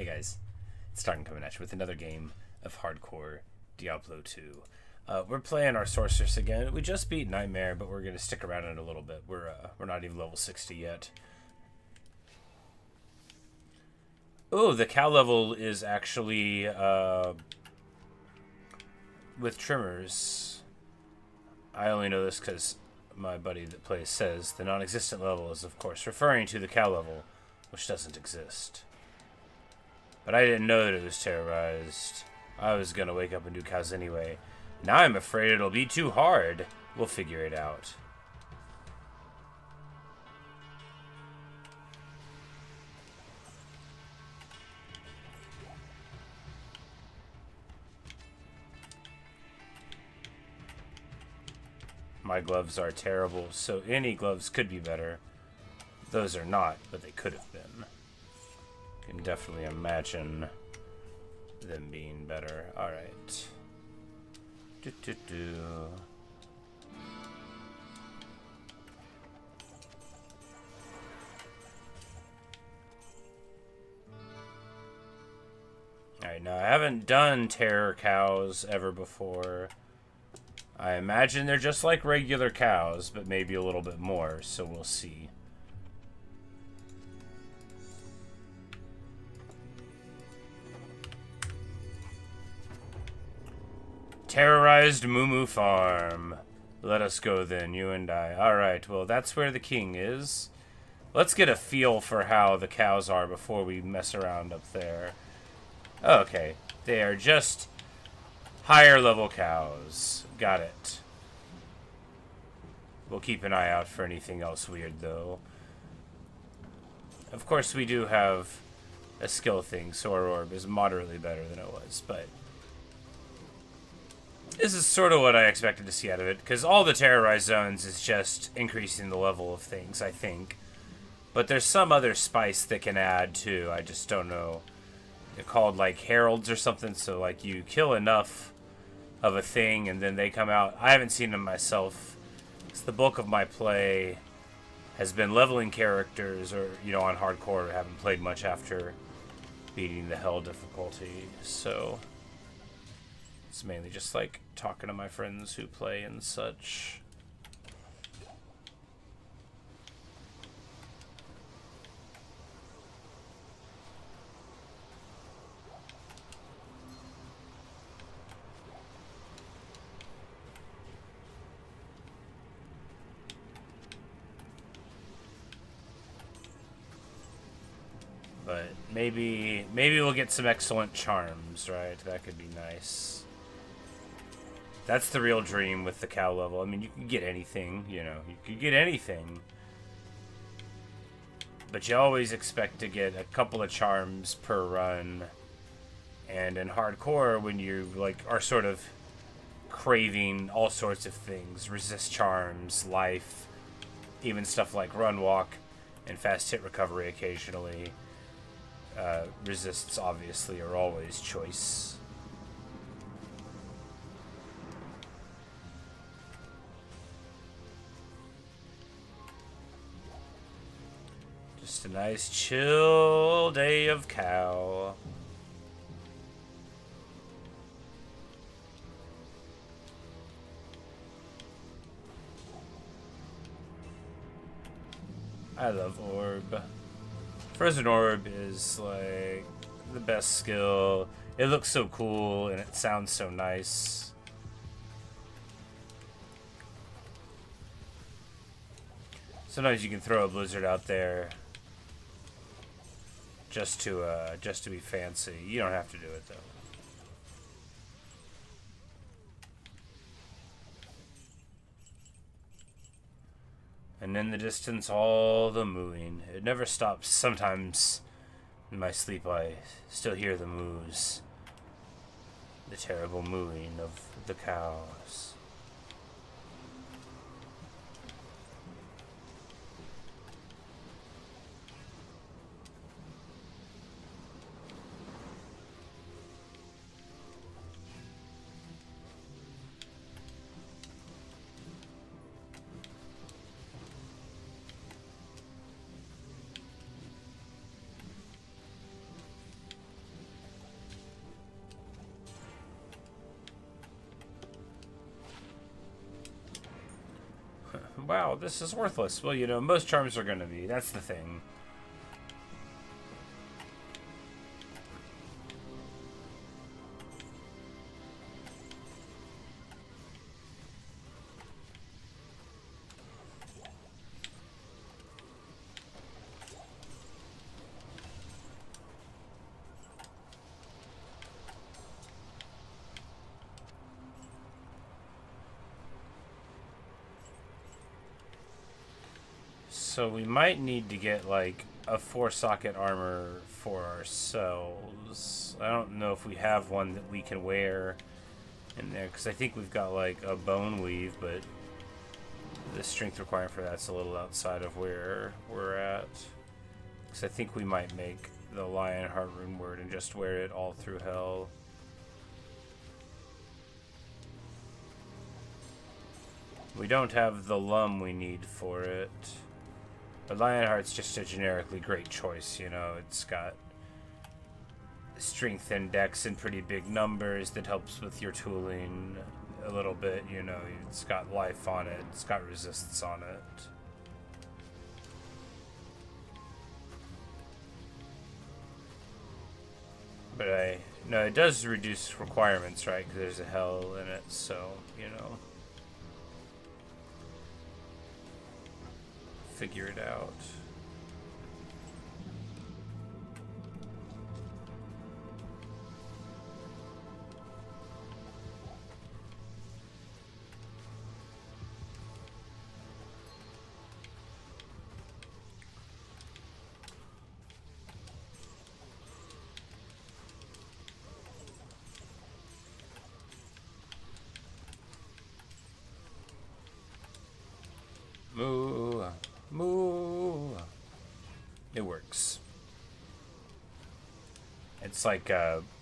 Hey guys, it's Starting coming at you with another game of hardcore Diablo 2. We're playing our sorceress again. We just beat Nightmare, but we're gonna stick around in it a little bit. We're not even level 60 yet. Oh, the cow level is actually with trimmers. I only know this because my buddy that plays says the non-existent level is, of course, referring to the cow level, which doesn't exist. But I didn't know that it was terrorized. I was gonna wake up and do cows anyway. Now I'm afraid it'll be too hard. We'll figure it out. My gloves are terrible, so any gloves could be better. Those are not, but they could have been. Can definitely imagine them being better. Alright. Alright, now I haven't done terror cows ever before. I imagine they're just like regular cows, but maybe a little bit more, so we'll see. Terrorized Moo Farm. Let us go then, you and I. Alright, well, that's where the king is. Let's get a feel for how the cows are before we mess around up there. Okay, they are just higher level cows. Got it. We'll keep an eye out for anything else weird, though. Of course, we do have a skill thing, so our orb is moderately better than it was, but this is sort of what I expected to see out of it, because all the terrorized zones is just increasing the level of things, I think. But there's some other spice that can add, too. I just don't know. They're called, like, heralds or something, so, like, you kill enough of a thing, and then they come out. I haven't seen them myself. It's the bulk of my play has been leveling characters, or, you know, on hardcore. I haven't played much after beating the hell difficulty, so it's mainly just like talking to my friends who play and such. But maybe we'll get some excellent charms, right? That could be nice. That's the real dream with the cow level. I mean, you can get anything, you know. You could get anything. But you always expect to get a couple of charms per run. And in hardcore, when you, like, are sort of craving all sorts of things. Resist charms, life, even stuff like run, walk, and fast hit recovery occasionally. Resists, obviously, are always choice. Just a nice chill day of cow. I love orb. Frozen orb is like the best skill. It looks so cool and it sounds so nice. Sometimes you can throw a blizzard out there just to be fancy. You don't have to do it though. And in the distance, all the mooing. It never stops. Sometimes, in my sleep, I still hear the moos. The terrible mooing of the cows. wow, this is worthless. Well, you know, most charms are gonna be. That's the thing. So we might need to get like a 4-socket armor for ourselves. I don't know if we have one that we can wear in there, because I think we've got like a bone weave, but the strength requirement for that's a little outside of where we're at. Because I think we might make the Lionheart rune word and just wear it all through hell. We don't have the lum we need for it. But Lionheart's just a generically great choice, you know. It's got strength and dex in pretty big numbers that helps with your tooling a little bit, you know. It's got life on it, it's got resistance on it. But no, it does reduce requirements, right? Because there's a hell in it, so, you know. Figure it out. Moo. Moo. It works. It's like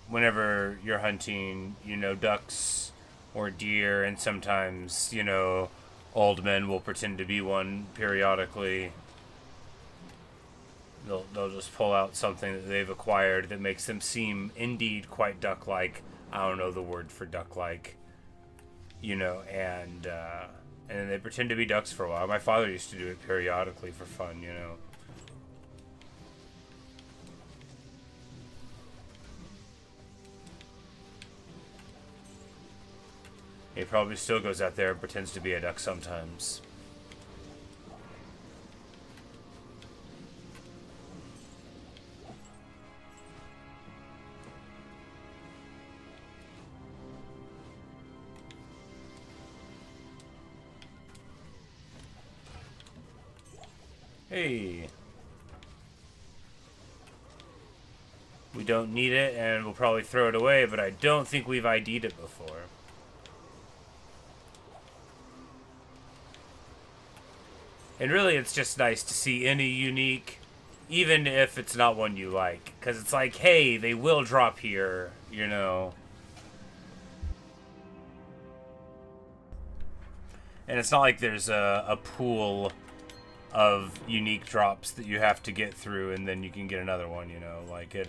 whenever you're hunting, you know, ducks or deer, and sometimes, you know, old men will pretend to be one periodically. They'll just pull out something that they've acquired that makes them seem indeed quite duck-like. I don't know the word for duck-like. You know, and then they pretend to be ducks for a while. My father used to do it periodically for fun, you know. He probably still goes out there and pretends to be a duck sometimes. Hey. We don't need it, and we'll probably throw it away, but I don't think we've ID'd it before. And really, it's just nice to see any unique, even if it's not one you like. Because it's like, hey, they will drop here, you know. And it's not like there's a pool of unique drops that you have to get through and then you can get another one, you know, like it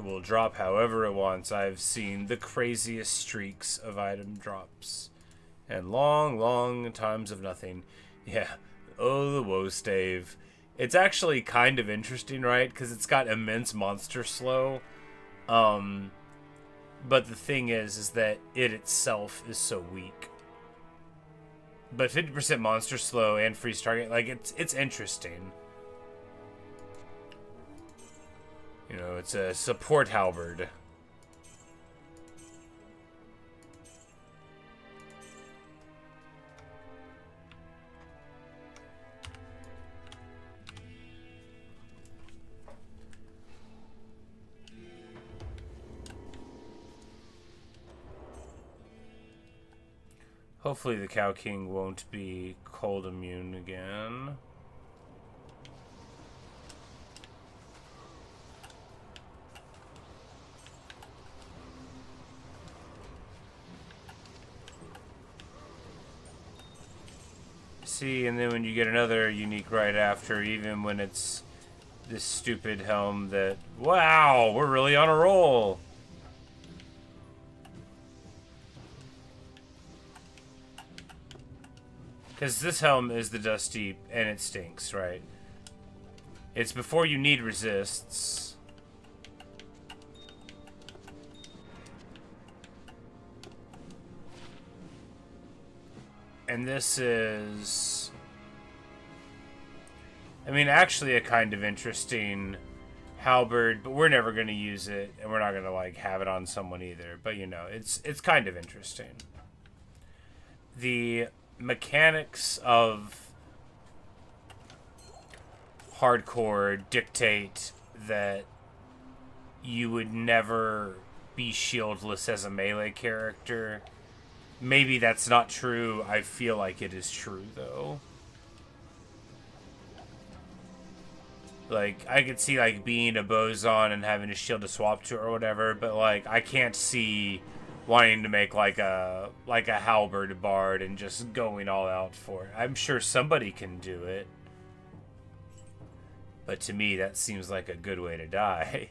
will drop however it wants. I've seen the craziest streaks of item drops and long, long times of nothing. Yeah. Oh, the woe stave. It's actually kind of interesting, right? Because it's got immense monster slow. But the thing is that it itself is so weak. But 50% monster slow and freeze target, like it's interesting. You know, it's a support halberd. Hopefully the Cow King won't be cold immune again. See, and then when you get another unique right after, even when it's this stupid helm that... Wow, we're really on a roll. Because this helm is the Dust Deep, and it stinks, right? It's before you need resists. And this is... I mean, actually a kind of interesting halberd, but we're never going to use it, and we're not going to, like, have it on someone either. But, you know, it's kind of interesting. The mechanics of hardcore dictate that you would never be shieldless as a melee character. Maybe that's not true. I feel like it is true, though. Like, I could see, like, being a boson and having a shield to swap to or whatever, but, like, I can't see wanting to make, like a halberd bard and just going all out for it. I'm sure somebody can do it. But to me, that seems like a good way to die.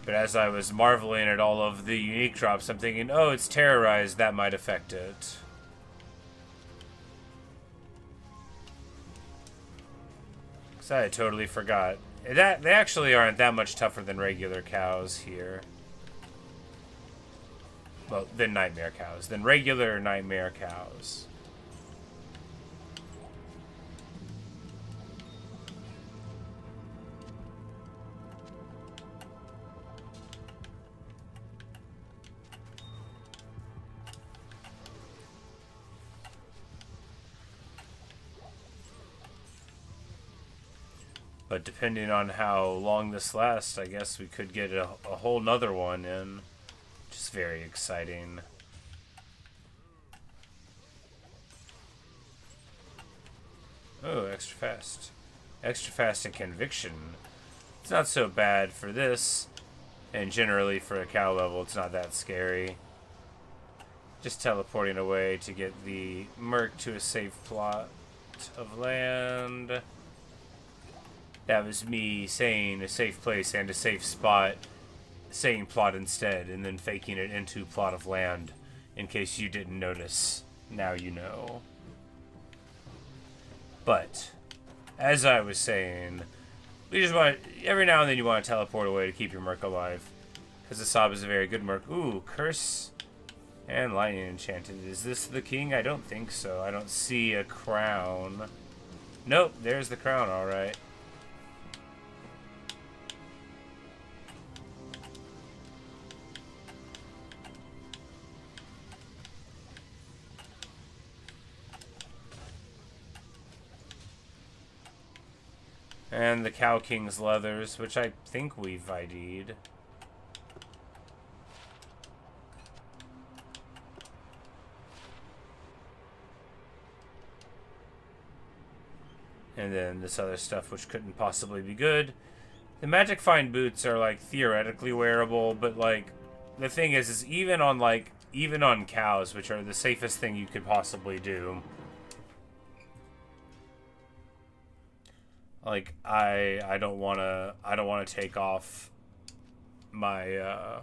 But as I was marveling at all of the unique drops, I'm thinking, oh, it's terrorized, that might affect it. Because I totally forgot. They actually aren't that much tougher than regular cows here. Well, than nightmare cows. Than regular nightmare cows. But depending on how long this lasts, I guess we could get a whole nother one in. Which is very exciting. Oh, extra fast. Extra fast and conviction. It's not so bad for this. And generally for a cow level, it's not that scary. Just teleporting away to get the merc to a safe plot of land. That was me saying a safe place and a safe spot, saying plot instead, and then faking it into plot of land, in case you didn't notice. Now you know. But, as I was saying, we just want, every now and then you want to teleport away to keep your merc alive. Because the Sob is a very good merc. Ooh, curse and lightning enchanted. Is this the king? I don't think so. I don't see a crown. Nope, there's the crown, alright. And the Cow King's leathers, which I think we've ID'd. And then this other stuff, which couldn't possibly be good. The Magic Find boots are, like, theoretically wearable, but, like, the thing is even on cows, which are the safest thing you could possibly do. Like, I don't wanna take off my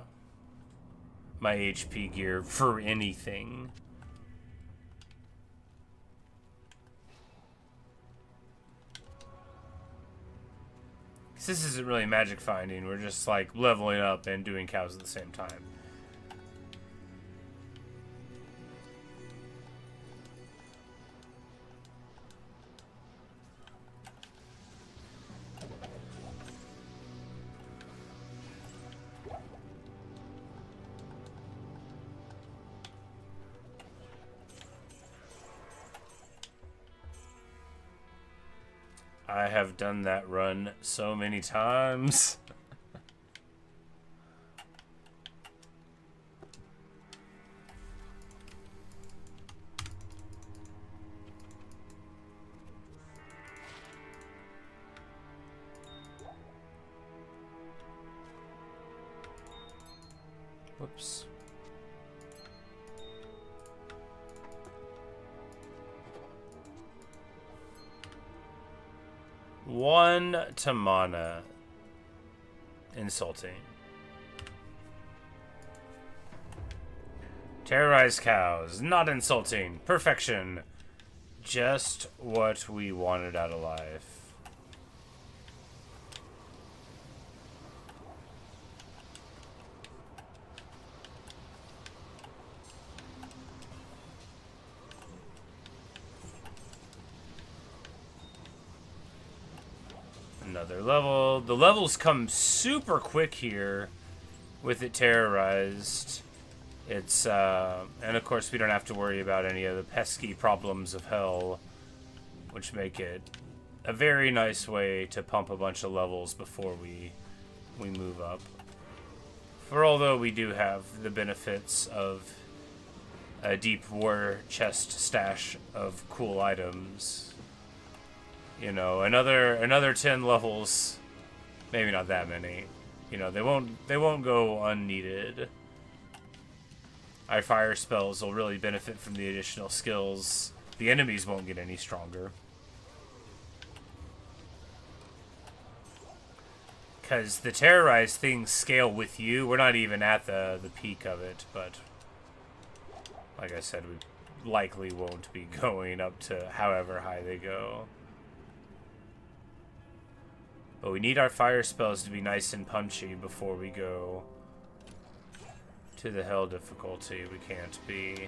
my HP gear for anything. This isn't really magic finding, we're just like leveling up and doing cows at the same time. I have done that run so many times. Oops. One to mana. Insulting. Terrorize cows. Not insulting. Perfection. Just what we wanted out of life. Another level. The levels come super quick here with it terrorized. It's, and of course we don't have to worry about any of the pesky problems of hell, which make it a very nice way to pump a bunch of levels before we move up. For although we do have the benefits of a deep war chest stash of cool items, you know, another 10 levels, maybe not that many, you know, they won't go unneeded. Our fire spells will really benefit from the additional skills. The enemies won't get any stronger. Because the terrorized things scale with you. We're not even at the peak of it, but like I said, we likely won't be going up to however high they go. But we need our fire spells to be nice and punchy before we go to the hell difficulty. We can't be.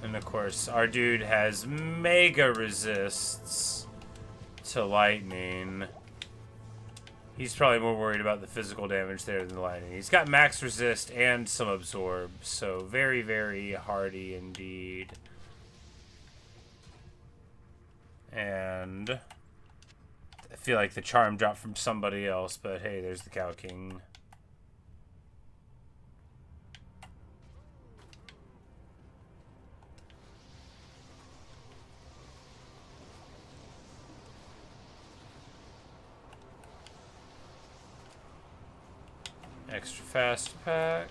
And of course, our dude has mega resists to lightning. He's probably more worried about the physical damage there than the lightning. He's got max resist and some absorb, so very, very hardy indeed. And I feel like the charm dropped from somebody else, but hey, there's the Cow King. Extra fast pack.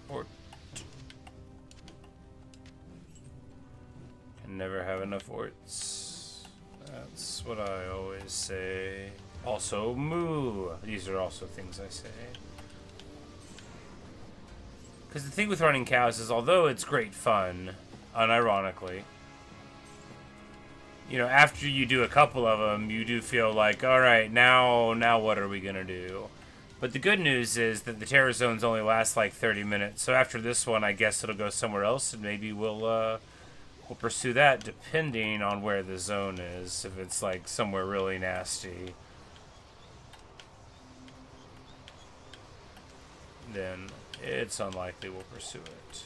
Or can never have enough orts. That's what I always say. Also, moo. These are also things I say. Because the thing with running cows is, although it's great fun, unironically, you know, after you do a couple of them, you do feel like, all right, now what are we gonna do? But the good news is that the terror zones only last like 30 minutes. So after this one, I guess it'll go somewhere else, and maybe we'll pursue that, depending on where the zone is. If it's like somewhere really nasty, then it's unlikely we'll pursue it.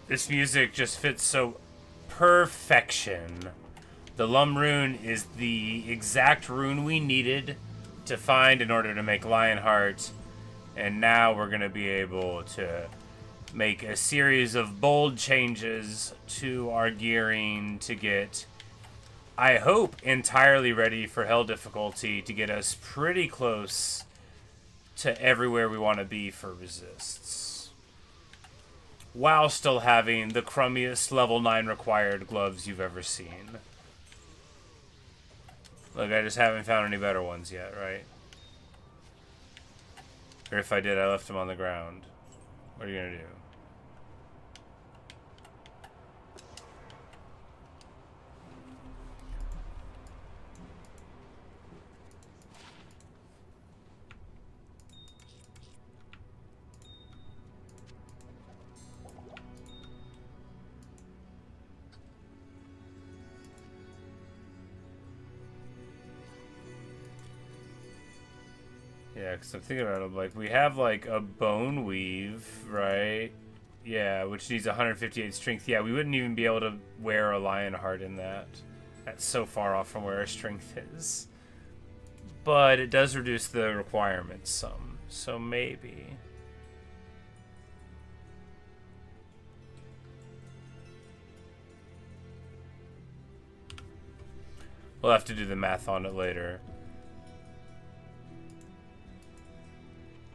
This music just fits so perfection. The Lum rune is the exact rune we needed to find in order to make Lionheart. And now we're going to be able to make a series of bold changes to our gearing to get, I hope, entirely ready for Hell difficulty to get us pretty close to everywhere we want to be for resists. While still having the crummiest level 9 required gloves you've ever seen. Look, I just haven't found any better ones yet, right? Or if I did, I left them on the ground. What are you gonna do? Yeah, because I'm thinking about it, like, we have, like, a bone weave, right? Yeah, which needs 158 strength. Yeah, we wouldn't even be able to wear a Lionheart in that. That's so far off from where our strength is. But it does reduce the requirements some, so maybe. We'll have to do the math on it later.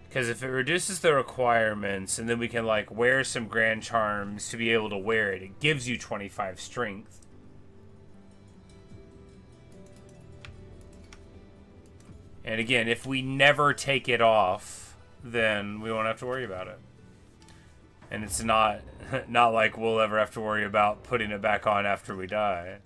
Because if it reduces the requirements, and then we can, like, wear some Grand Charms to be able to wear it, it gives you 25 strength. And again, if we never take it off, then we won't have to worry about it. And it's not like we'll ever have to worry about putting it back on after we die.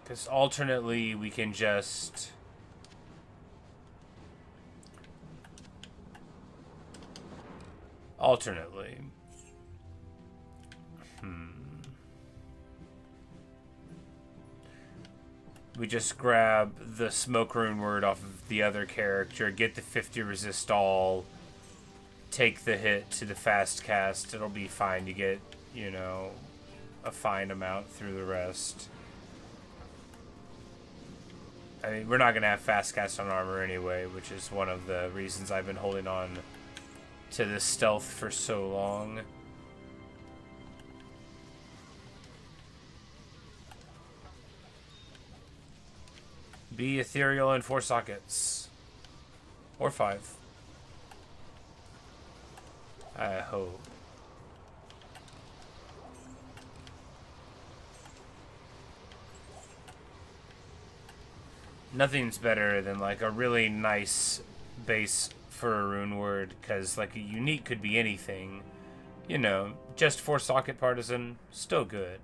Because alternately, we can just... Alternately. We just grab the Smoke Rune word off of the other character, get the 50 resist all, take the hit to the fast cast. It'll be fine to get, you know, a fine amount through the rest. I mean, we're not going to have fast cast on armor anyway, which is one of the reasons I've been holding on to this stealth for so long. Be ethereal in 4 sockets. Or 5. I hope. Nothing's better than, like, a really nice base for a rune word, because, like, a unique could be anything. You know, just 4 socket partisan, still good.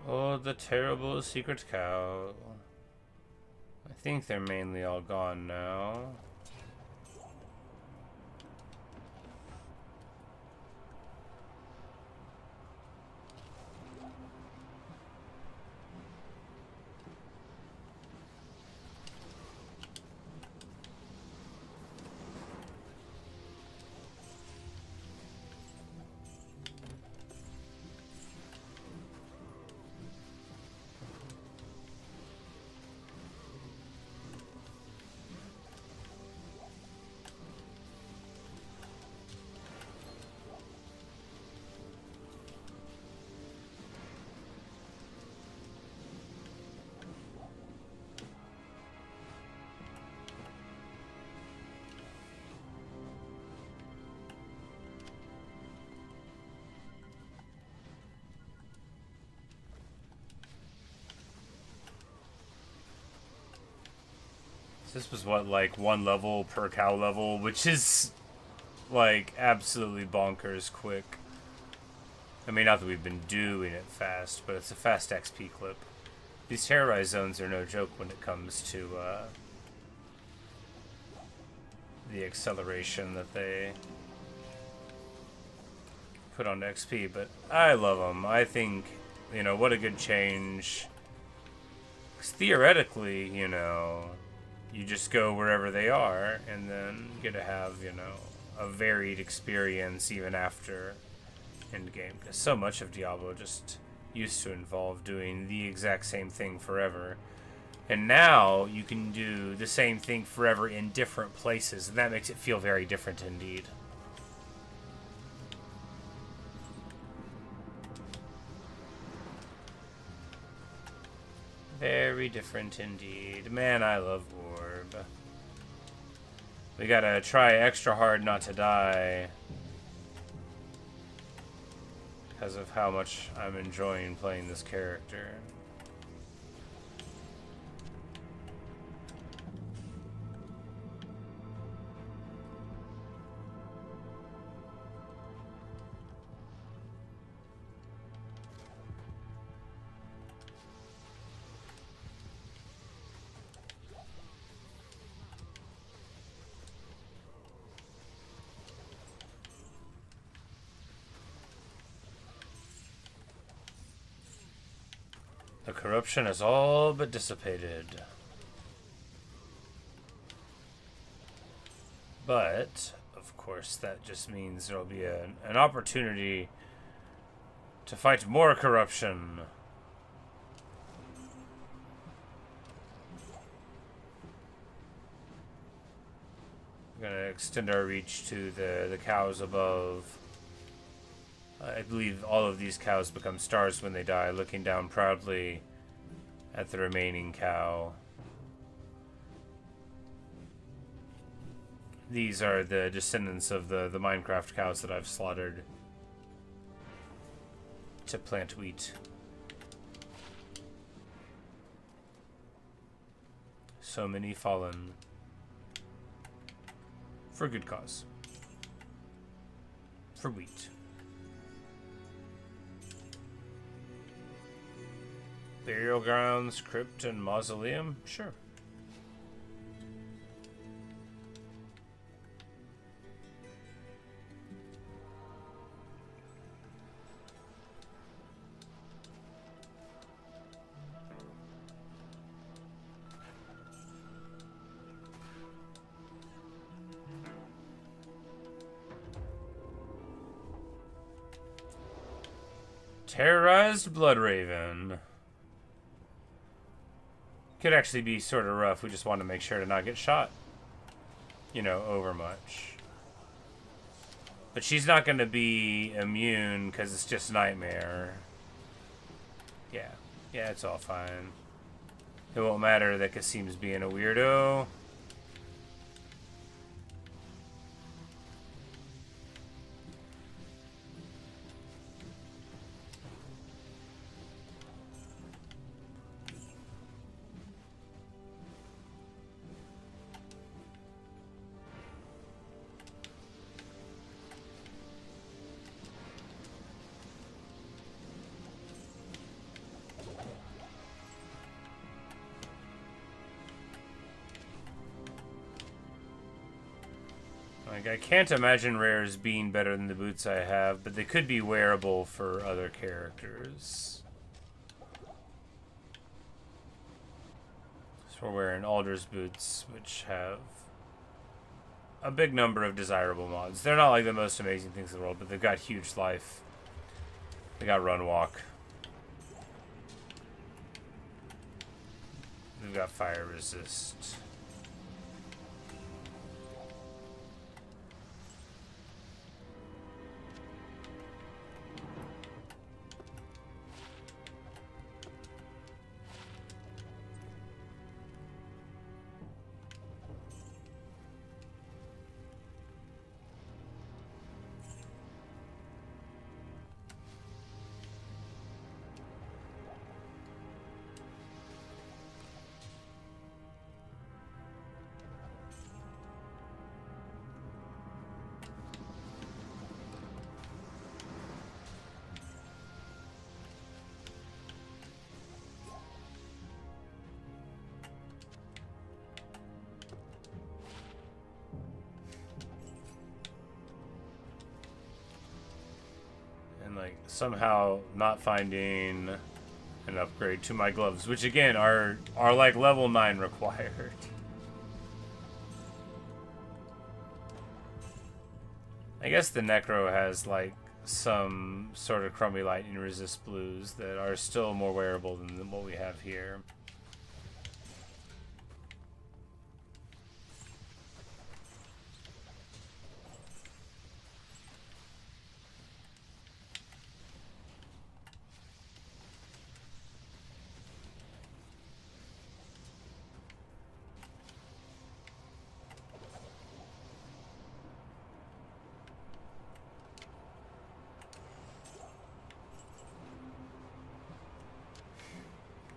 Oh, the terrible secret cow. I think they're mainly all gone now. This was what, like, 1 level per cow level, which is, like, absolutely bonkers quick. I mean, not that we've been doing it fast, but it's a fast XP clip. These terrorized zones are no joke when it comes to the acceleration that they put on XP, but I love them. I think, you know, what a good change. 'Cause theoretically, you know, you just go wherever they are, and then you get to have, you know, a varied experience even after endgame. Because so much of Diablo just used to involve doing the exact same thing forever. And now you can do the same thing forever in different places, and that makes it feel very different indeed. Very different indeed. Man, I love Orb. We gotta try extra hard not to die because of how much I'm enjoying playing this character. The corruption has all but dissipated. But, of course, that just means there'll be an opportunity to fight more corruption. We're gonna extend our reach to the cows above. I believe all of these cows become stars when they die, looking down proudly at the remaining cow. These are the descendants of the Minecraft cows that I've slaughtered to plant wheat. So many fallen. For good cause. For wheat. Burial grounds, crypt, and mausoleum? Sure. Terrorized Bloodraven. Could actually be sort of rough. We just want to make sure to not get shot, you know, over much. But she's not going to be immune because it's just Nightmare. Yeah, it's all fine. It won't matter that Kasim's being a weirdo. Like, I can't imagine rares being better than the boots I have, but they could be wearable for other characters. So we're wearing Alder's boots, which have a big number of desirable mods. They're not like the most amazing things in the world, but they've got huge life. They got run walk. They've got fire resist. somehow not finding an upgrade to my gloves, which again are like level 9 required. I guess the Necro has like some sort of crummy lightning resist blues that are still more wearable than what we have here.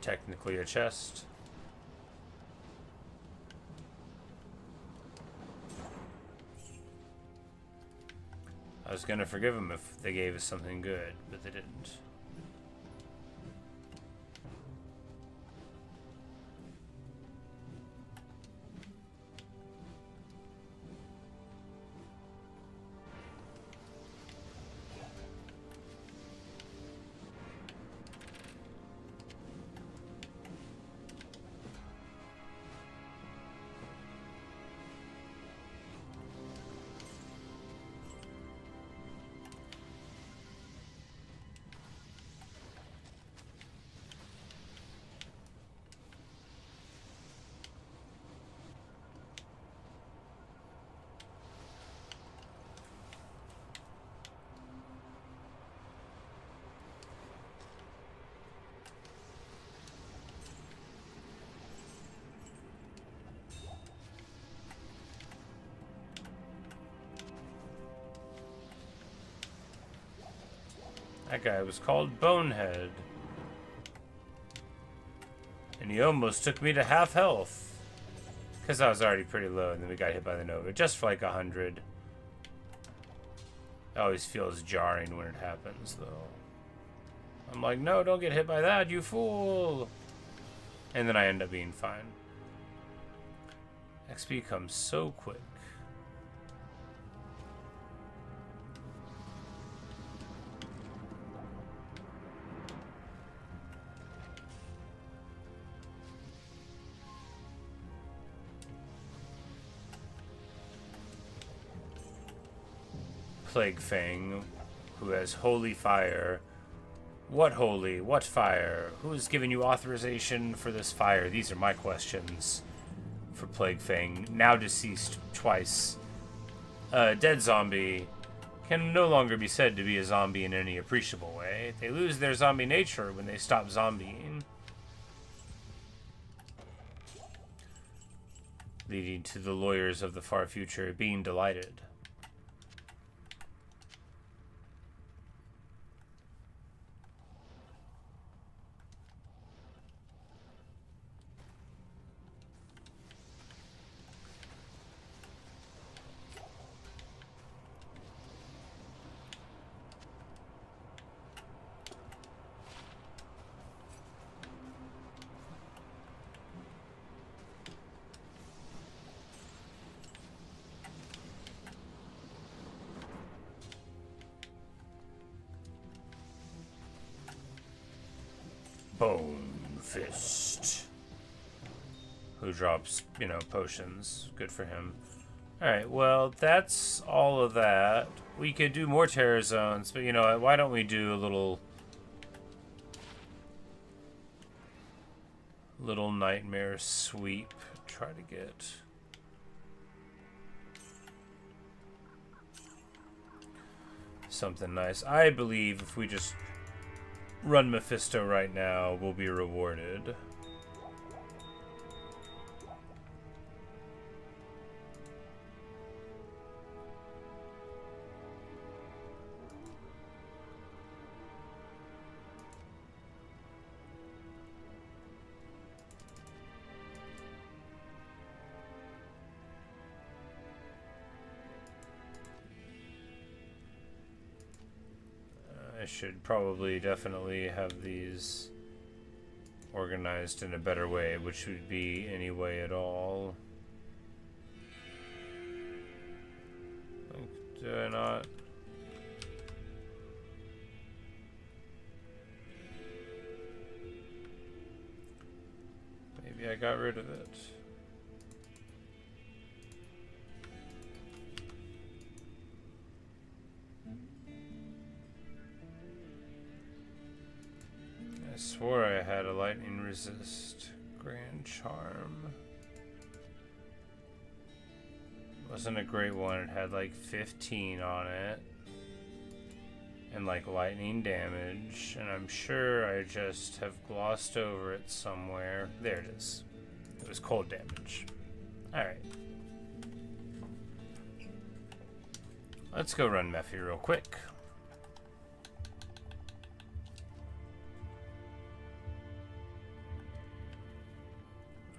Technically a chest. I was gonna forgive them if they gave us something good, but they didn't. That guy was called Bonehead. And he almost took me to half health. Because I was already pretty low, and then we got hit by the Nova. Just for like 100. It always feels jarring when it happens, though. I'm like, no, don't get hit by that, you fool! And then I end up being fine. XP comes so quick. Plague Fang, who has holy fire. What holy? What fire? Who's given you authorization for this fire? These are my questions for Plague Fang, now deceased twice. Dead zombie can no longer be said to be a zombie in any appreciable way. They lose their zombie nature when they stop zombieing, leading to the lawyers of the far future being delighted. Bone Fist, who drops, you know, potions. Good for him. Alright, well, that's all of that. We could do more terror zones, but you know what, why don't we do a little nightmare sweep. Try to get something nice. I believe if we just run Mephisto right now, we'll be rewarded. I should probably definitely have these organized in a better way, which would be any way at all. Do I not? I got rid of it. I swore I had a lightning resist. Grand Charm. Wasn't a great one. It had like 15 on it. And like lightning damage. And I'm sure I just have glossed over it somewhere. There it is. It was cold damage. Alright. Let's go run Mephi real quick.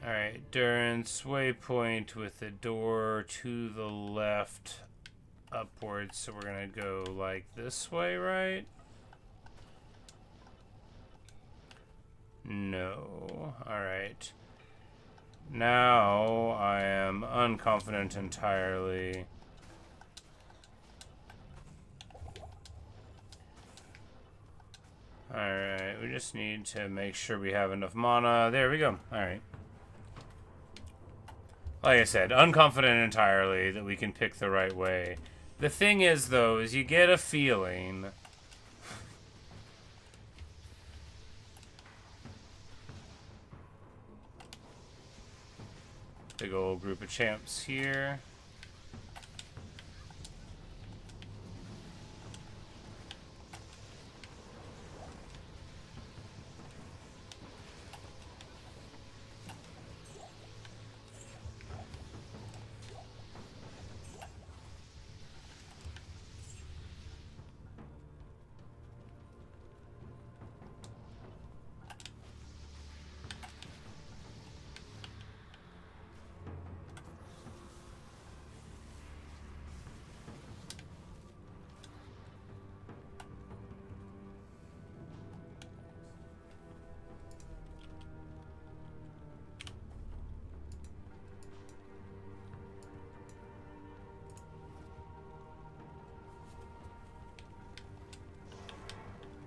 Alright, Durance, waypoint with the door to the left upwards, so we're gonna go like this way, right? No. Alright. Now I am unconfident entirely. Alright, we just need to make sure we have enough mana. There we go. Alright. Like I said, unconfident entirely that we can pick the right way. The thing is, though, is you get a feeling... Big old group of champs here.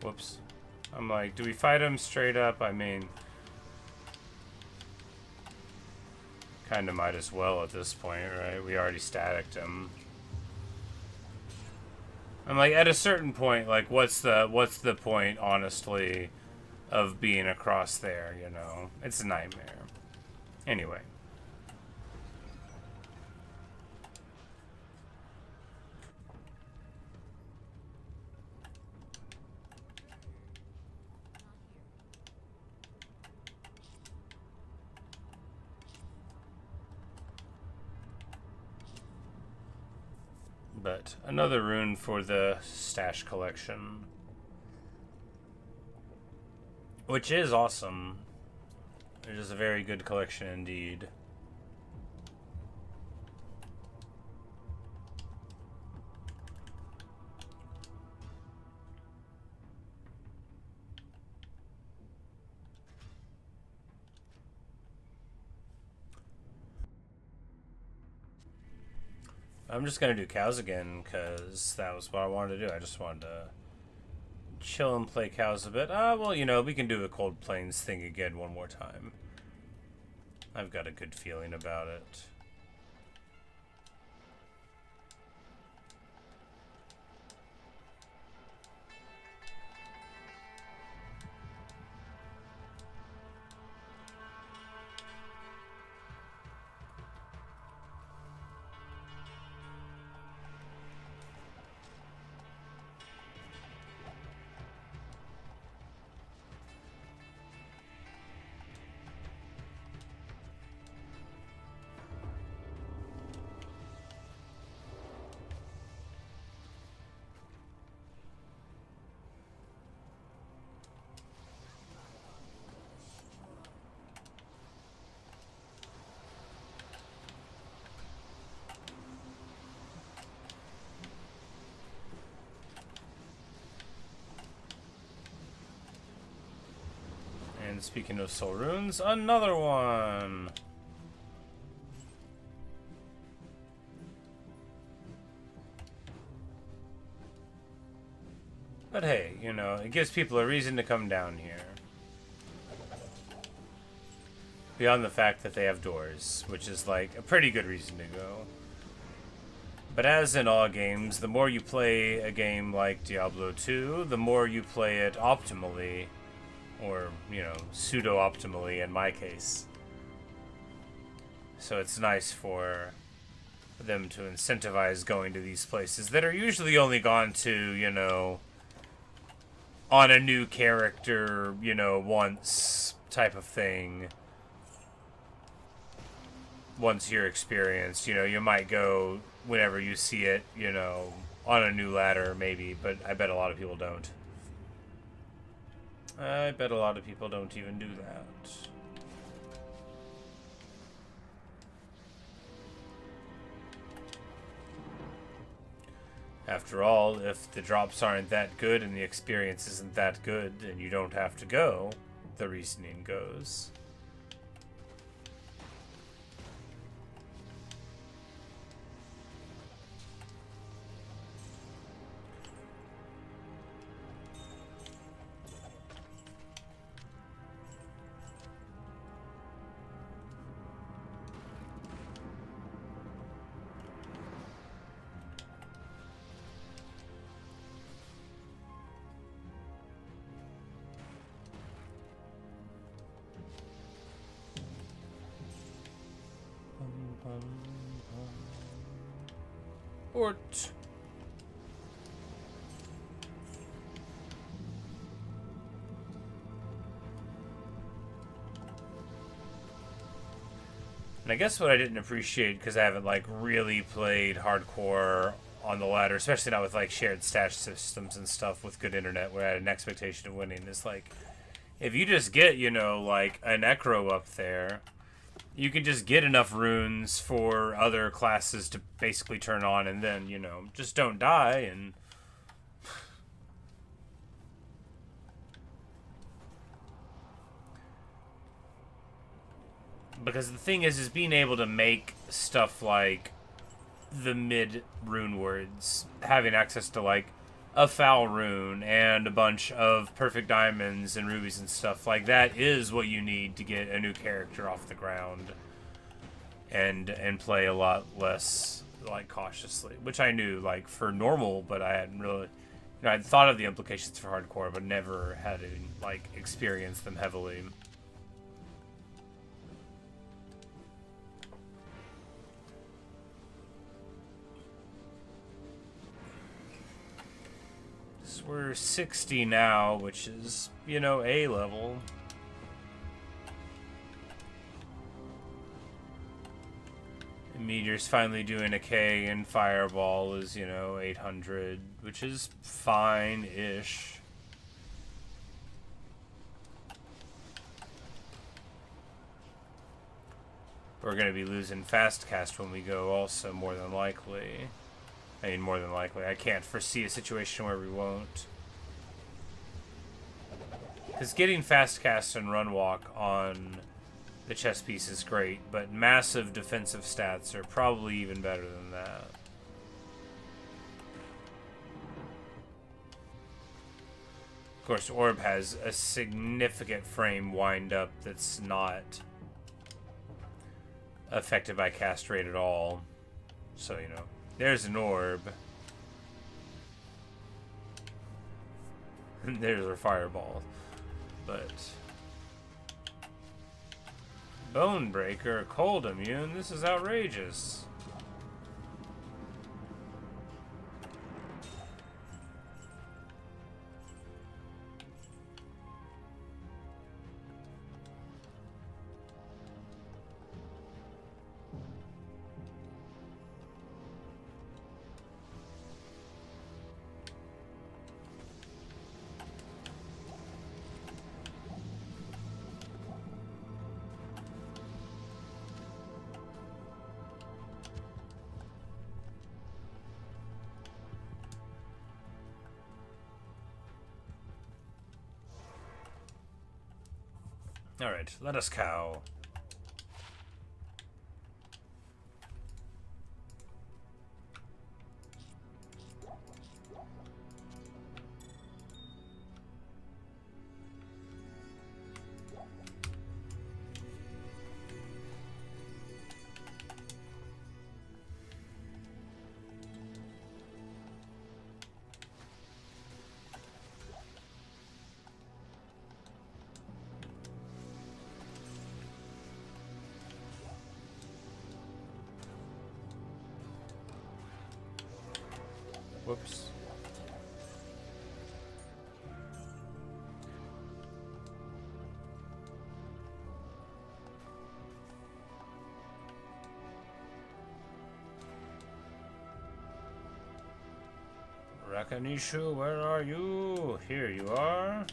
Whoops. I'm like, do we fight him straight up? I mean, kind of might as well at this point, right? We already staticked him. I'm like, at a certain point, like, what's the point, honestly, of being across there, you know? It's a nightmare. Anyway. But another rune for the stash collection. Which is awesome. It is a very good collection indeed. I'm just gonna do cows again because that was what I wanted to do. I just wanted to chill and play cows a bit. Well, you know, we can do a Cold Plains thing again one more time. I've got a good feeling about it. And speaking of soul runes, another one! But hey, you know, it gives people a reason to come down here. Beyond the fact that they have doors, which is like a pretty good reason to go. But as in all games, the more you play a game like Diablo 2, the more you play it optimally, or, you know, pseudo-optimally in my case. So it's nice for them to incentivize going to these places that are usually only gone to, you know, on a new character, you know, once type of thing. Once you're experienced, you know, you might go whenever you see it, you know, on a new ladder, maybe, but I bet a lot of people don't. I bet a lot of people don't even do that. After all, if the drops aren't that good and the experience isn't that good, and you don't have to go, the reasoning goes. Port. And I guess what I didn't appreciate, because I haven't like really played hardcore on the ladder, especially not with like shared stash systems and stuff with good internet where I had an expectation of winning, is like, if you just get, you know, like a necro up there, you can just get enough runes for other classes to basically turn on, and then, you know, just don't die. And because the thing is being able to make stuff like the mid rune words, having access to like a foul rune and a bunch of perfect diamonds and rubies and stuff like that is what you need to get a new character off the ground and play a lot less like cautiously, which I knew like for normal, but I hadn't really, you know, I'd thought of the implications for hardcore, but never had to like experience them heavily. So we're 60 now, which is, you know, A level. Meteor's finally doing a K, and Fireball is, you know, 800, which is fine-ish. We're going to be losing Fast Cast when we go also, more than likely. I mean, more than likely. I can't foresee a situation where we won't. Because getting Fast Cast and Run Walk on the chess piece is great, but massive defensive stats are probably even better than that. Of course, Orb has a significant frame wind-up that's not affected by cast rate at all. So, you know, there's an Orb. There's our Fireball. But Bone Breaker, cold immune, this is outrageous. Alright, let us cow. Whoops. Rakanishu, where are you? Here you are.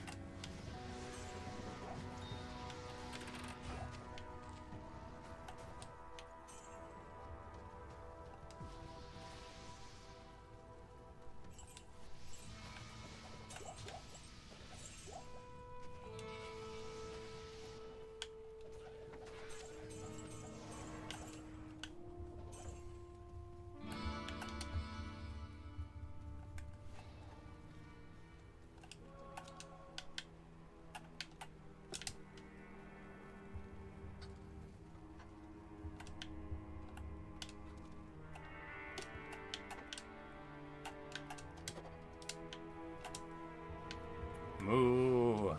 Moo.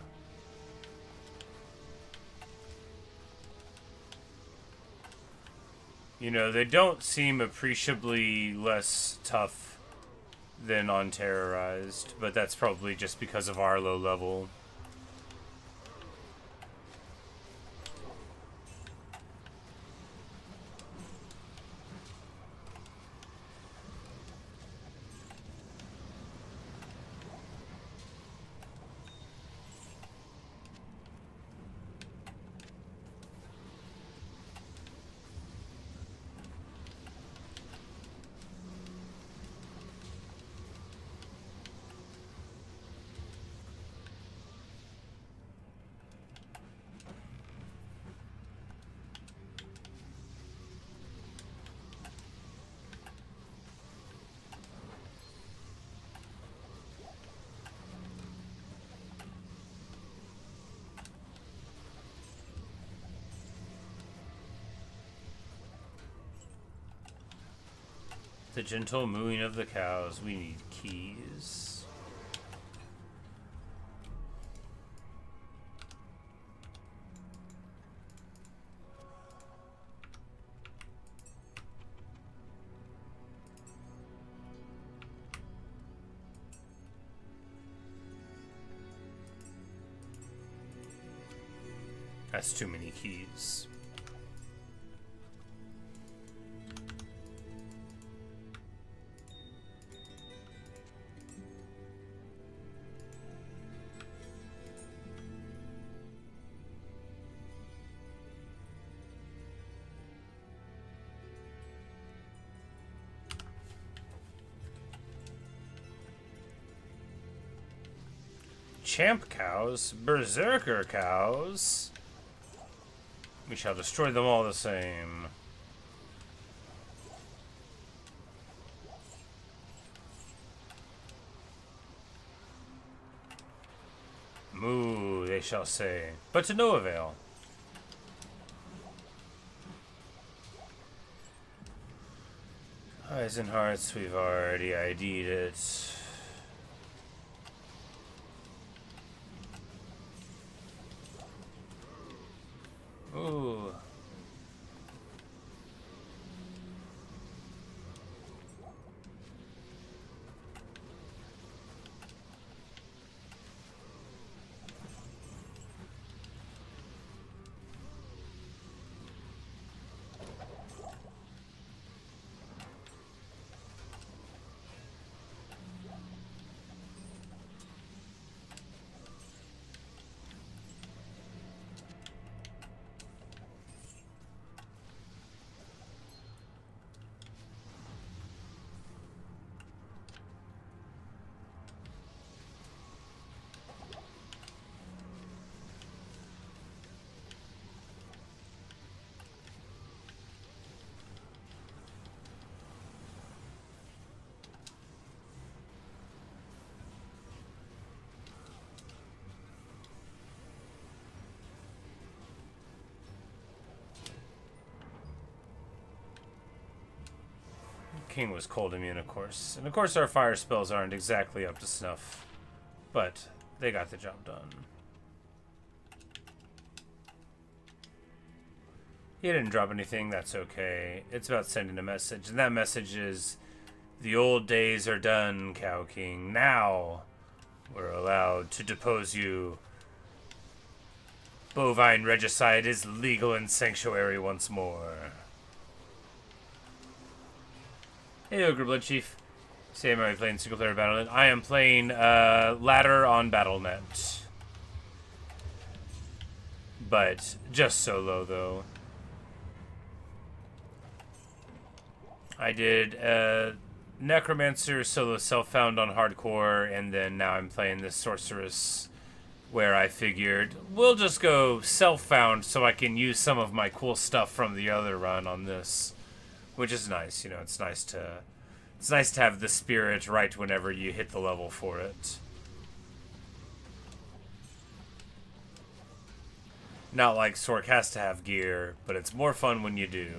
You know, they don't seem appreciably less tough than on Terrorized, but that's probably just because of our low level. The gentle mooing of the cows. We need keys. That's too many keys. Champ cows, berserker cows. We shall destroy them all the same. Moo, they shall say, but to no avail. Eyes and hearts, we've already ID'd it. Ooh. King was cold immune, of course. And of course our fire spells aren't exactly up to snuff. But they got the job done. He didn't drop anything, that's okay. It's about sending a message. And that message is, The old days are done, Cow King. Now we're allowed to depose you. Bovine regicide is legal in Sanctuary once more. Hey, Ogre Blood Chief. Say, am I playing single player Battle.net? I am playing ladder on Battle.net. But just solo, though. I did Necromancer solo self-found on hardcore, and then now I'm playing this Sorceress, where I figured we'll just go self-found so I can use some of my cool stuff from the other run on this, which is nice. You know, it's nice to have the spirit right whenever you hit the level for it. Not like Sorc has to have gear, but it's more fun when you do.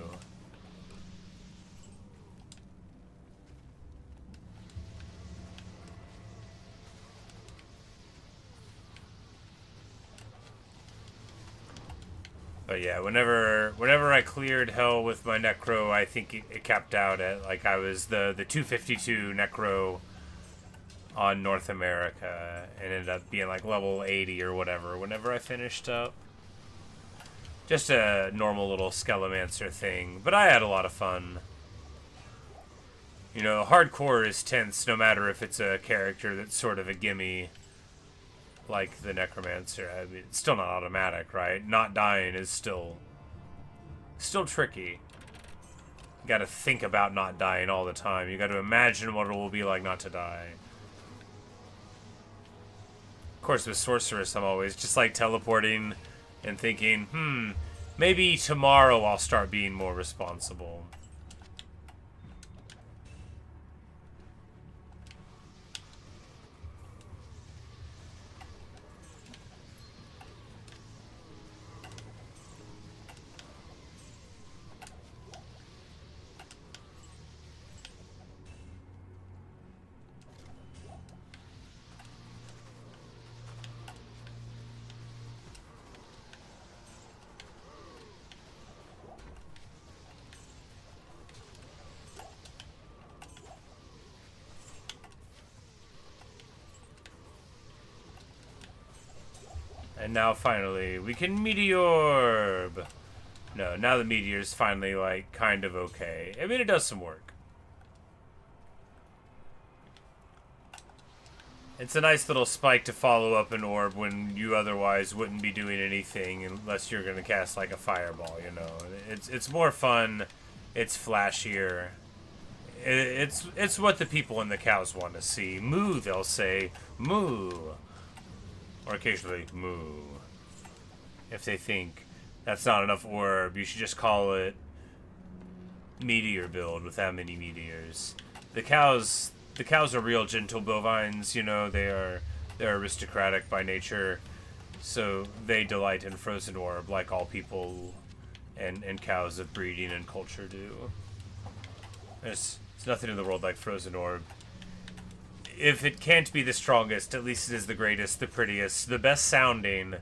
But yeah, whenever I cleared hell with my Necro, I think it capped out at, like, I was the 252 Necro on North America, and ended up being like level 80 or whatever whenever I finished up. Just a normal little Skelemancer thing, but I had a lot of fun. You know, hardcore is tense no matter if it's a character that's sort of a gimme, like the Necromancer. I mean, it's still not automatic, right? Not dying is still tricky. You gotta think about not dying all the time. You gotta imagine what it will be like not to die. Of course, with Sorceress, I'm always just like teleporting and thinking, maybe tomorrow I'll start being more responsible. And now finally, we can Meteorb! No, now the Meteor's finally, like, kind of okay. I mean, it does some work. It's a nice little spike to follow up an orb when you otherwise wouldn't be doing anything unless you're gonna cast, like, a fireball, you know? It's more fun, it's flashier. It's what the people and the cows want to see. Moo, they'll say. Moo. Or occasionally, moo. If they think that's not enough orb, you should just call it meteor build with that many meteors. The cows are real gentle bovines, you know, they're aristocratic by nature, so they delight in frozen orb like all people and cows of breeding and culture do. There's nothing in the world like frozen orb. If it can't be the strongest, at least it is the greatest, the prettiest, the best sounding,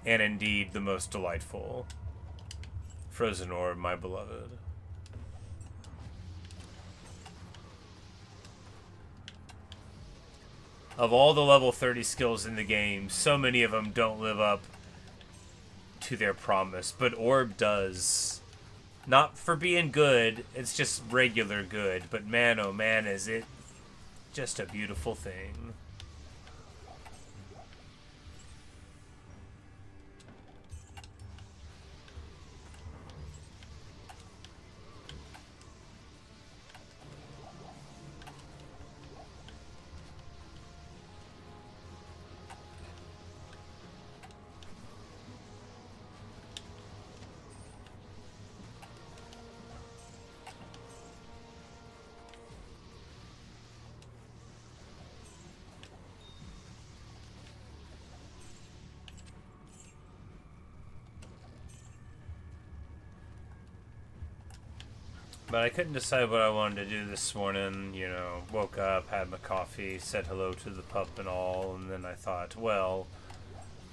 and indeed the most delightful. Frozen orb, my beloved. Of all the level 30 skills in the game, so many of them don't live up to their promise, but orb does. Not for being good, it's just regular good, but man, oh man, is it just a beautiful thing. But I couldn't decide what I wanted to do this morning, you know, woke up, had my coffee, said hello to the pup and all, and then I thought, well,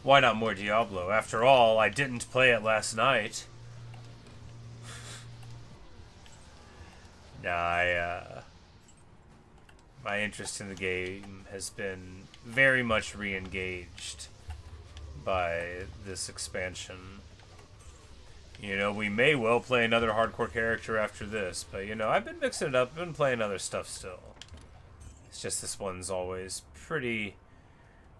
why not more Diablo? After all, I didn't play it last night. Nah, my interest in the game has been very much re-engaged by this expansion. You know, we may well play another hardcore character after this, but you know, I've been mixing it up. I've been playing other stuff still. It's just this one's always pretty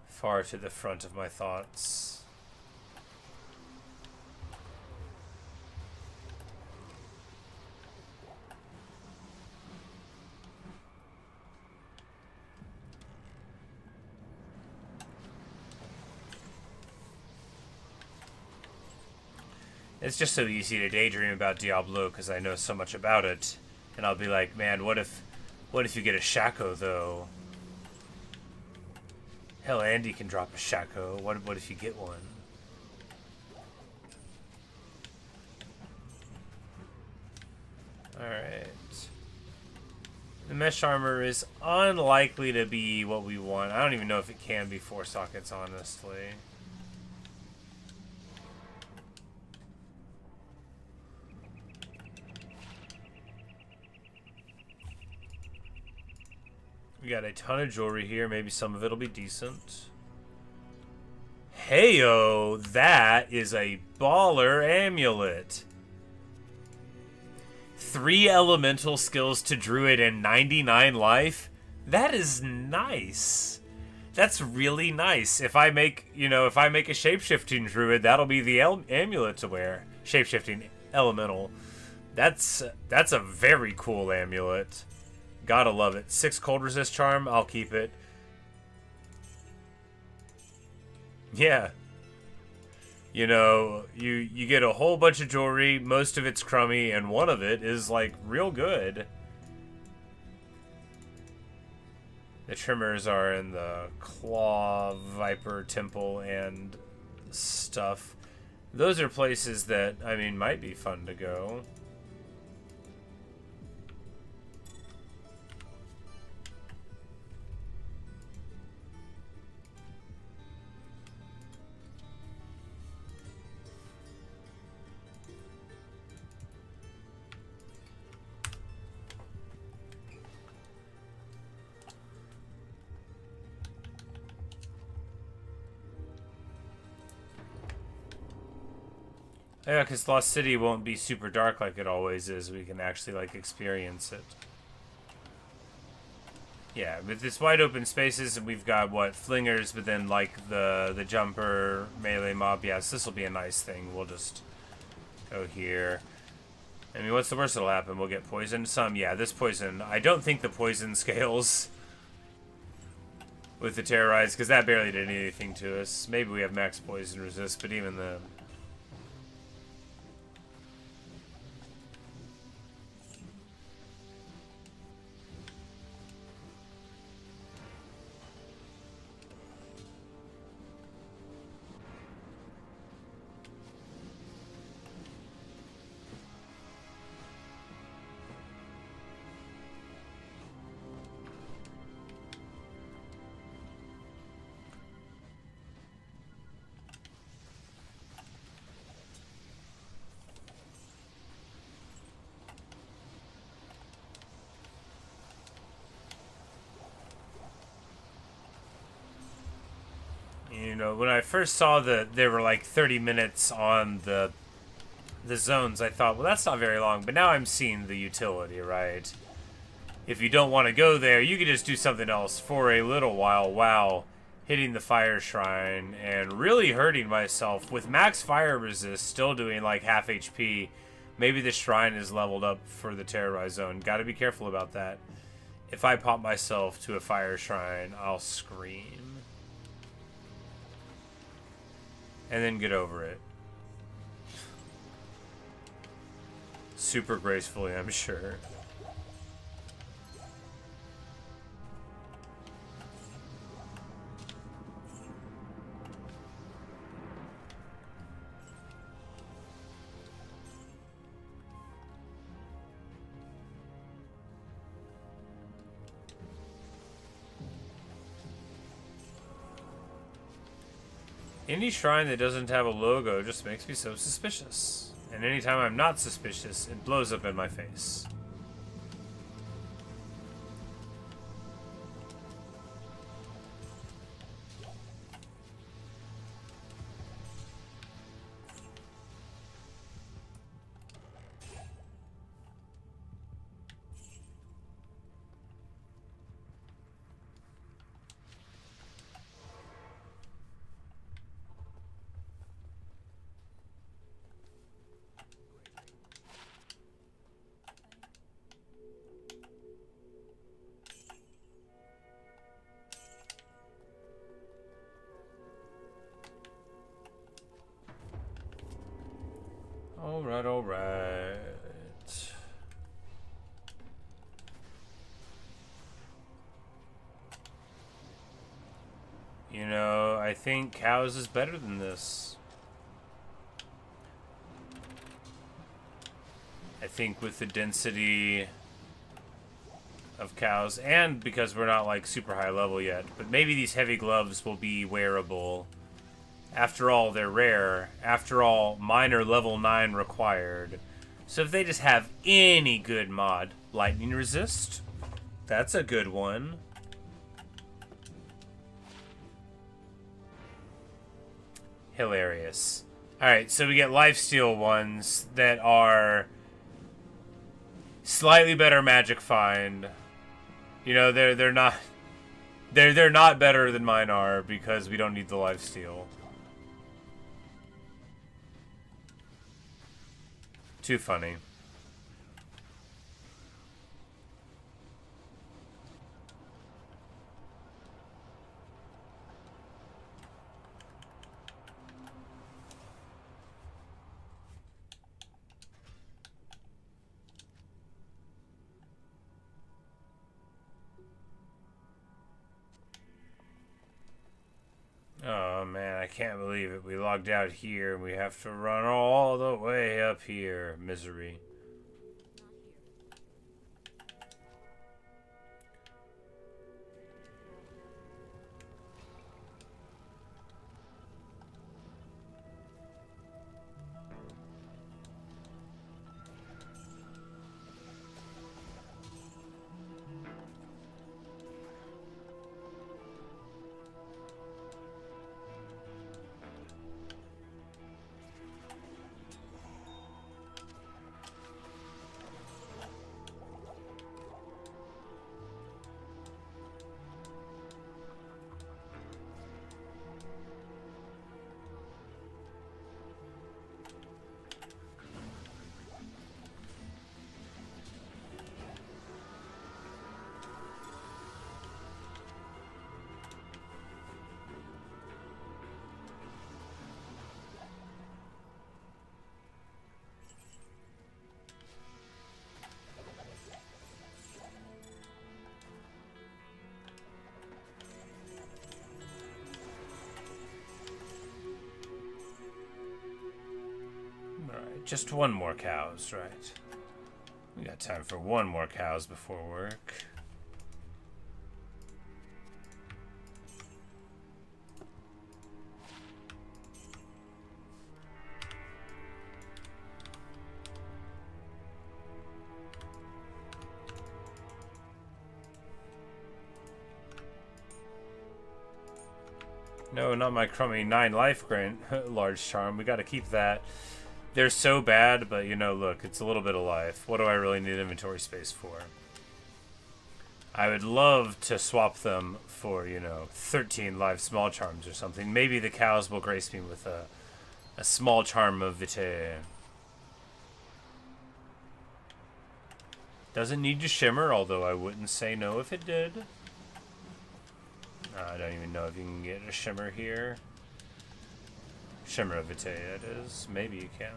far to the front of my thoughts. It's just so easy to daydream about Diablo because I know so much about it, and I'll be like, man, what if you get a Shaco though? Hell, Andy can drop a Shaco. What if you get one? All right. The mesh armor is unlikely to be what we want. I don't even know if it can be 4 sockets, honestly. We got a ton of jewelry here. Maybe some of it'll be decent. Heyo, that is a baller amulet. 3 elemental skills to druid and 99 life. That is nice. That's really nice. If I make, a shapeshifting druid, that'll be the amulet to wear. Shapeshifting elemental. That's a very cool amulet. Gotta love it. 6 cold resist charm, I'll keep it. Yeah. You know, you get a whole bunch of jewelry, most of it's crummy, and one of it is, like, real good. The trimmers are in the Claw Viper Temple and stuff. Those are places that, I mean, might be fun to go. Yeah, because Lost City won't be super dark like it always is. We can actually, like, experience it. Yeah, with this wide open spaces, and we've got, what, flingers, but then, like, the jumper, melee mob. Yes, this will be a nice thing. We'll just go here. I mean, what's the worst that'll happen? We'll get poisoned some. Yeah, this poison. I don't think the poison scales with the Terrorize, because that barely did anything to us. Maybe we have max poison resist, but even the... You know, when I first saw that there were like 30 minutes on the zones, I thought, well, that's not very long. But now I'm seeing the utility, right? If you don't want to go there, you can just do something else for a little while while hitting the fire shrine and really hurting myself. With max fire resist, still doing like half HP. Maybe the shrine is leveled up for the terrorized zone. Got to be careful about that. If I pop myself to a fire shrine, I'll scream. And then get over it. Super gracefully, I'm sure. Any shrine that doesn't have a logo just makes me so suspicious. And anytime I'm not suspicious, it blows up in my face. alright. You know, I think cows is better than this. I think with the density of cows, and because we're not like super high level yet, but maybe these heavy gloves will be wearable. After all, they're rare. After all, mine are level 9 required. So if they just have any good mod, lightning resist, that's a good one. Hilarious. Alright, so we get lifesteal ones that are slightly better magic find. You know, they're not better than mine are because we don't need the lifesteal. Too funny. Oh man, I can't believe it. We logged out here and we have to run all the way up here. Misery. Just one more cows, right? We got time for one more cows before work. No, not my crummy 9 life grant large charm. We gotta keep that. They're so bad, but you know, look, it's a little bit of life. What do I really need inventory space for? I would love to swap them for, you know, 13 live small charms or something. Maybe the cows will grace me with a small charm of vitae. Doesn't need to shimmer, although I wouldn't say no if it did. I don't even know if you can get a shimmer here. Shimmer of vitae, it is. Maybe you can.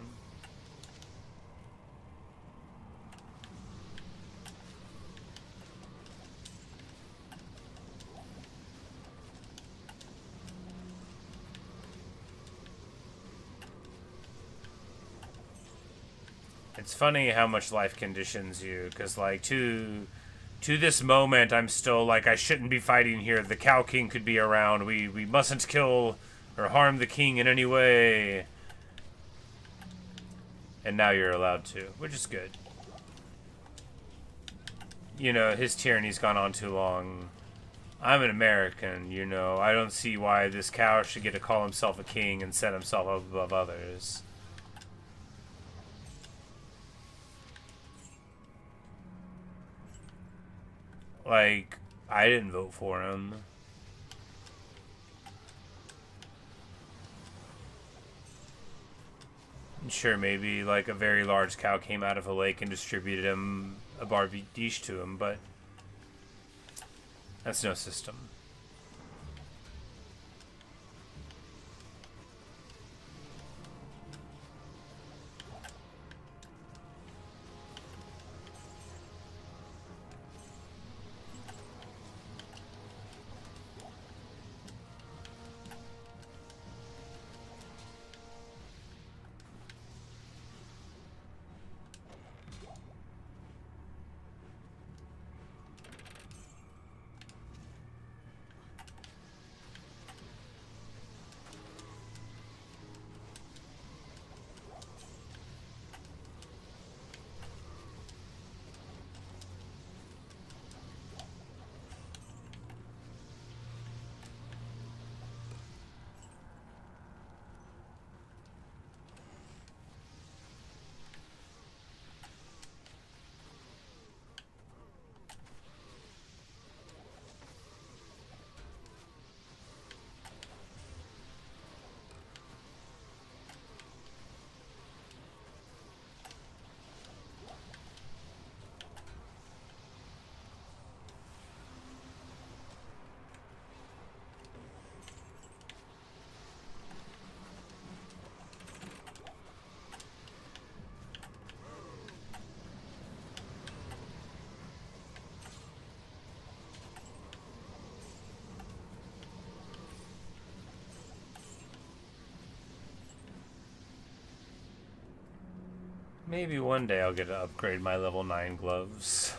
It's funny how much life conditions you, because like to this moment I'm still like, I shouldn't be fighting here. The Cow King could be around. We mustn't kill or harm the king in any way. And now you're allowed to, which is good. You know, his tyranny's gone on too long. I'm an American, you know. I don't see why this cow should get to call himself a king and set himself up above others. Like, I didn't vote for him. Sure, maybe like a very large cow came out of a lake and distributed him a barbiche to him, but that's no system. Maybe one day I'll get to upgrade my level 9 gloves.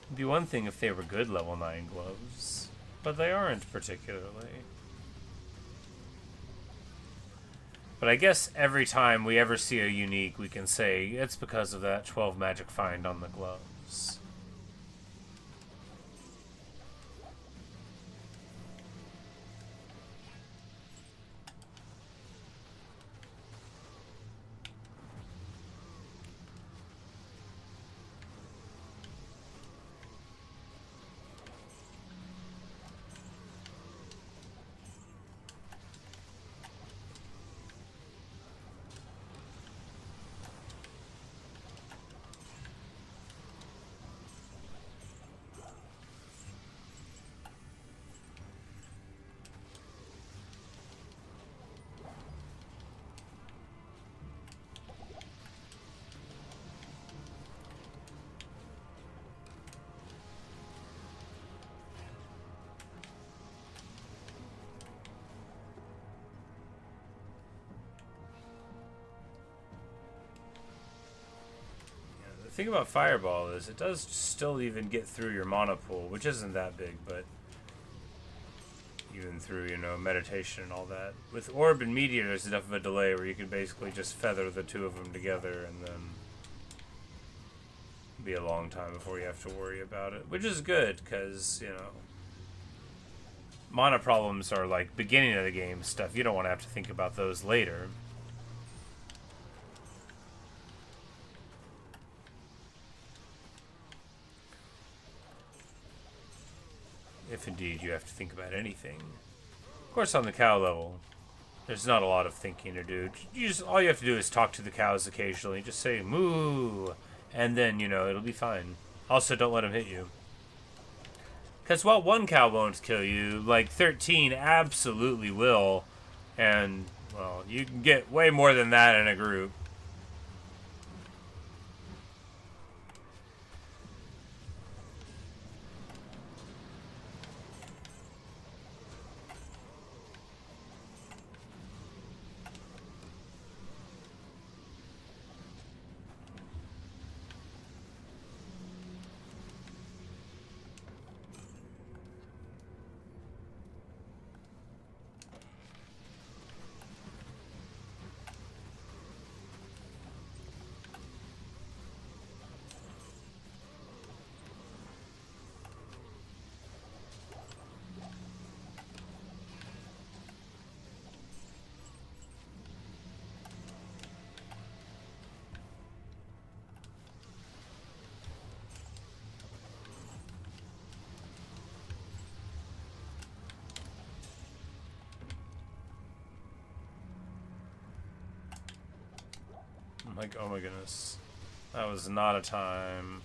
It'd be one thing if they were good level 9 gloves, but they aren't particularly. But I guess every time we ever see a unique, we can say it's because of that 12 magic find on the gloves. The thing about Fireball is it does still even get through your mana pool, which isn't that big, but even through, you know, meditation and all that. With Orb and Meteor, there's enough of a delay where you can basically just feather the two of them together and then be a long time before you have to worry about it, which is good because, you know, mana problems are like beginning of the game stuff. You don't want to have to think about those later. If indeed you have to think about anything. Of course, on the cow level, there's not a lot of thinking to do. All you have to do is talk to the cows occasionally. Just say moo, and then, you know, it'll be fine. Also, don't let them hit you. Because while one cow won't kill you, like 13 absolutely will. And, well, you can get way more than that in a group. Like, oh my goodness. That was not a time.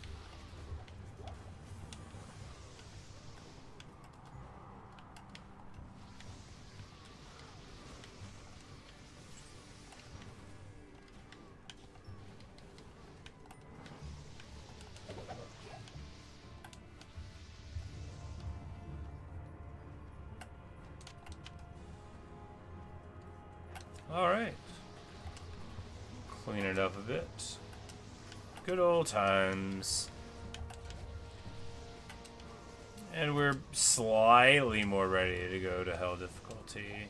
Alright. Clean it up a bit. Good old times. And we're slightly more ready to go to hell difficulty.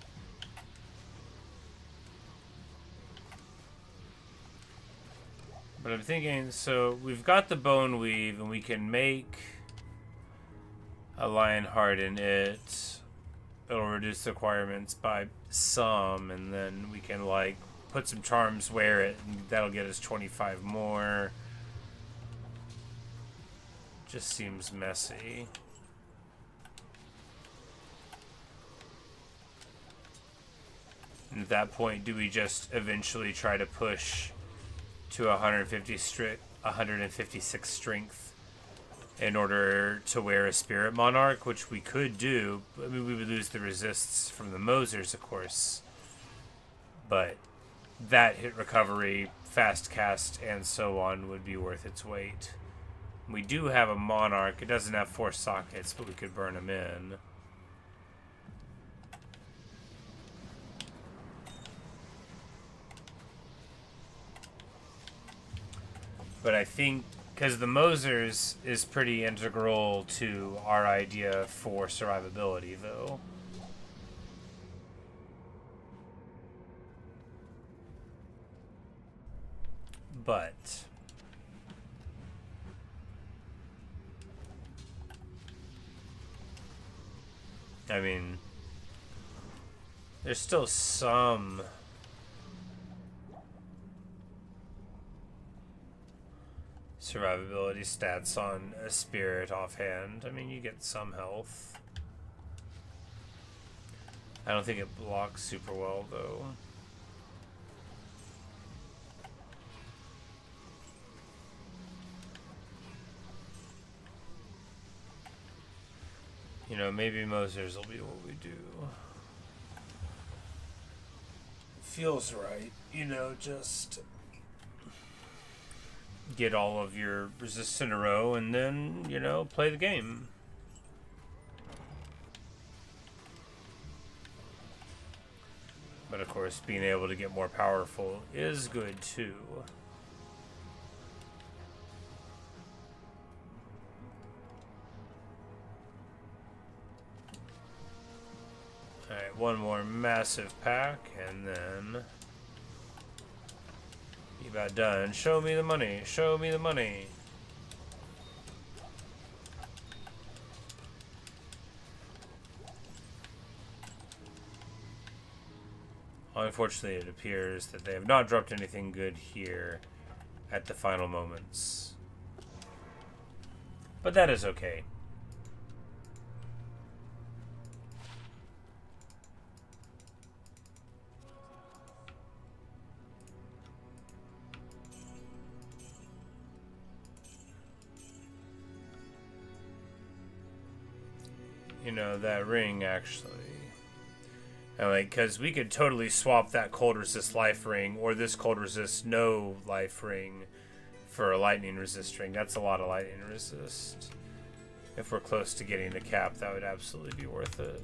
But I'm thinking, so we've got the bone weave and we can make a lion heart in it. It'll reduce the requirements by some, and then we can like put some charms, wear it, and that'll get us 25 more. Just seems messy. And at that point, do we just eventually try to push to 156 strength in order to wear a Spirit Monarch, which we could do? I mean, we would lose the resists from the Mosers, of course, but that hit recovery, fast cast, and so on would be worth its weight. We do have a Monarch. It doesn't have 4 sockets, but we could burn them in. But I think because the Mosers is pretty integral to our idea for survivability, though. But I mean, there's still some survivability stats on a spirit offhand. I mean, you get some health. I don't think it blocks super well, though. You know, maybe Mosers will be what we do. Feels right. You know, just get all of your resists in a row and then, you know, play the game. But of course, being able to get more powerful is good too. Alright, one more massive pack, and then be about done. Show me the money. Show me the money. Unfortunately, it appears that they have not dropped anything good here at the final moments. But that is okay. You know, that ring actually. Like, because we could totally swap that cold resist life ring or this cold resist no life ring for a lightning resist ring. That's a lot of lightning resist. If we're close to getting the cap, that would absolutely be worth it.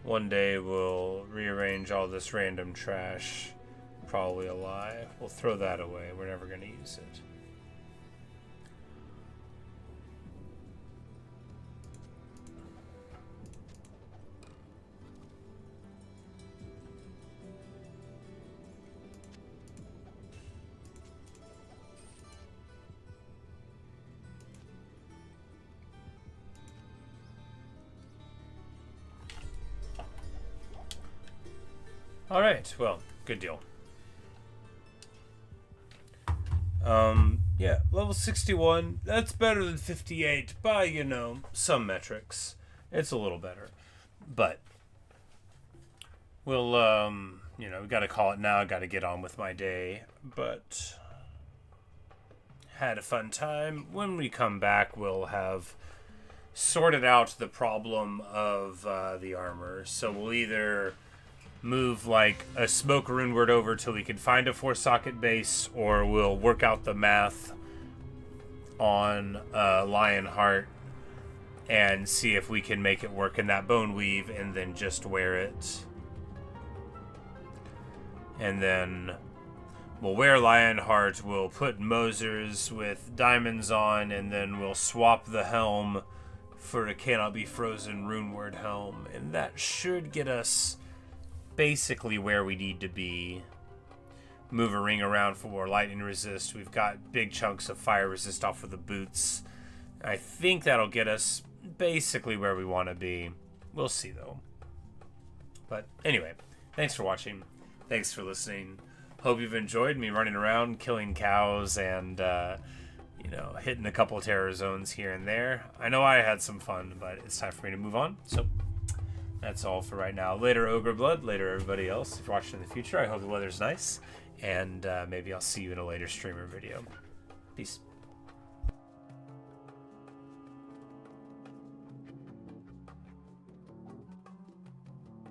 One day we'll rearrange all this random trash. Probably a lie. We'll throw that away. We're never going to use it. All right. Well, good deal. Yeah, level 61, that's better than 58 by, you know, some metrics. It's a little better. But we'll, you know, we got to call it now. I got to get on with my day. But had a fun time. When we come back, we'll have sorted out the problem of the armor. So we'll either move like a smoke runeward over till we can find a 4-socket base, or we'll work out the math on Lionheart and see if we can make it work in that bone weave and then just wear it. And then we'll wear Lionheart, we'll put Mosers with diamonds on, and then we'll swap the helm for a Cannot Be Frozen runeward helm, and that should get us basically where we need to be. Move a ring around for more lightning resist. We've got big chunks of fire resist off of the boots. I think that'll get us basically where we want to be. We'll see though. But anyway, thanks for watching. Thanks for listening. Hope you've enjoyed me running around killing cows and you know, hitting a couple of terror zones here and there. I know I had some fun, but it's time for me to move on. So that's all for right now. Later, Ogre Blood. Later, everybody else. If you're watching in the future, I hope the weather's nice. And maybe I'll see you in a later streamer video. Peace.